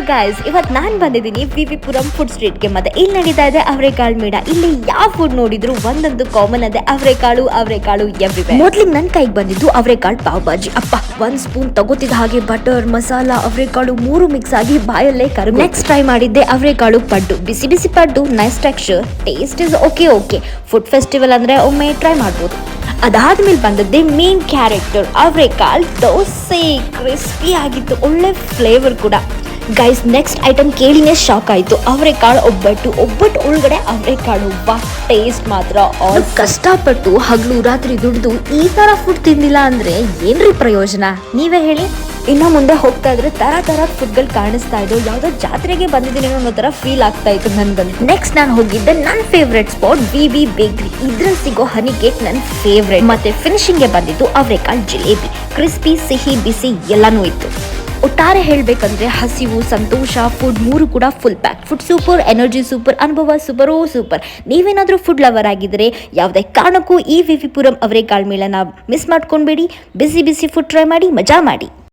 Guys, ಇವತ್ತು ನಾನು ಬಂದಿದ್ದೀನಿ ವಿವಿಪುರಂ ಫುಡ್ ಸ್ಟ್ರೀಟ್ಗೆ. ಮತ್ತೆ ಇಲ್ಲಿ ನಡೀತಾ ಇದೆ ಅವರೆಕಾಳು ಮೇಳ. ಇಲ್ಲಿ ಯಾವ ಫುಡ್ ನೋಡಿದ್ರು ಒಂದೊಂದು ಕಾಮನ್ ಅದೇ, ಅವರೆಕಾಳು ಎವ್ರಿವೇರ್. ಮೊದ್ಲಿಗೆ ನನ್ನ ಕೈಗೆ ಬಂದಿದ್ದು ಅವರೆಕಾಳು ಪಾವ್ ಭಾಜಿ. ಅಪ್ಪ, 1 ಸ್ಪೂನ್ ತಗೋತಿದ್ದ ಹಾಗೆ ಬಟರ್, ಮಸಾಲಾ, ಅವರೆಕಾಳು 3 ಮಿಕ್ಸ್ ಆಗಿ ಬಾಯಲ್ಲೇ ಕರು. ನೆಕ್ಸ್ಟ್ ಟ್ರೈ ಮಾಡಿದ್ದೆ ಅವರೆಕಾಳು ಪಡ್ಡು. ಬಿಸಿ ಬಿಸಿ paddu, nice texture, taste is okay. Food festival ಅಂದ್ರೆ ಒಮ್ಮೆ ಟ್ರೈ ಮಾಡ್ಬೋದು. ಅದಾದ್ಮೇಲೆ ಬಂದದ್ದೇ ಮೇನ್ ಕ್ಯಾರೆಕ್ಟರ್ ಅವರೆಕಾಳು ದೋಸೆ. ಕ್ರಿಸ್ಪಿ ಆಗಿತ್ತು, ಒಳ್ಳೆ ಫ್ಲೇವರ್ ಕೂಡ. ಗೈಸ್, ನೆಕ್ಸ್ಟ್ ಐಟಮ್ ಕೇಳಿನೇ ಶಾಕ್ ಆಯಿತು. ಅವರೆಕಾಳು ಒಬ್ಬಟ್ಟು ಒಳಗಡೆ ಅವರೆಕಾಳು. ವಾ, ಟೇಸ್ಟ್ ಮಾತ್ರ ಕಷ್ಟಪಟ್ಟು ಹಗಲು ರಾತ್ರಿ ದುಡ್ದು ಈ ಥರ ಫುಡ್ ತಿಂದಿಲ್ಲ ಅಂದರೆ ಏನ್ರಿ ಪ್ರಯೋಜನ, ನೀವೇ ಹೇಳಿ. ಇನ್ನು ಮುಂದೆ ಹೋಗ್ತಾ ಇದ್ರೆ ತರ ಫುಡ್ಗಳು ಕಾಣಿಸ್ತಾ ಇದ್ದು, ಯಾವುದೋ ಜಾತ್ರೆಗೆ ಬಂದಿದ್ದೀನಿ ಅನ್ನೋ ಥರ ಫೀಲ್ ಆಗ್ತಾ ಇತ್ತು ನನಗಂತೂ. ನೆಕ್ಸ್ಟ್ ನಾನು ಹೋಗಿದ್ದೆ ನನ್ನ ಫೇವ್ರೆಟ್ ಸ್ಪಾಟ್ ವಿ ಬೇಕ್ರಿ. ಇದ್ರಲ್ಲಿ ಸಿಗೋ ಹನಿ ಕೇಕ್ ನನ್ನ ಫೇವ್ರೆಟ್. ಮತ್ತೆ ಫಿನಿಶಿಂಗ್ಗೆ ಬಂದಿದ್ದು ಅವರೆಕಾಳು ಜಿಲೇಬಿ. ಕ್ರಿಸ್ಪಿ, ಸಿಹಿ, ಬಿಸಿ ಎಲ್ಲನೂ ಇತ್ತು. ಒಟ್ಟಾರೆ ಹೇಳಬೇಕಂದ್ರೆ ಹಸಿವು, ಸಂತೋಷ, ಫುಡ್ 3 ಕೂಡ full pack. Food super, energy super, ಅನುಭವ ಸೂಪರ್. ನೀವೇನಾದರೂ ಫುಡ್ ಲವರ್ ಆಗಿದ್ರೆ ಯಾವುದೇ ಕಾರಣಕ್ಕೂ ಈ ವಿವಿಪುರಂ ಅವರೆಕಾಳು ಮೇಳನ ಮಿಸ್ ಮಾಡ್ಕೊಬೇಡಿ. ಬಿಸಿ ಫುಡ್ ಟ್ರೈ ಮಾಡಿ, ಮಜಾ ಮಾಡಿ.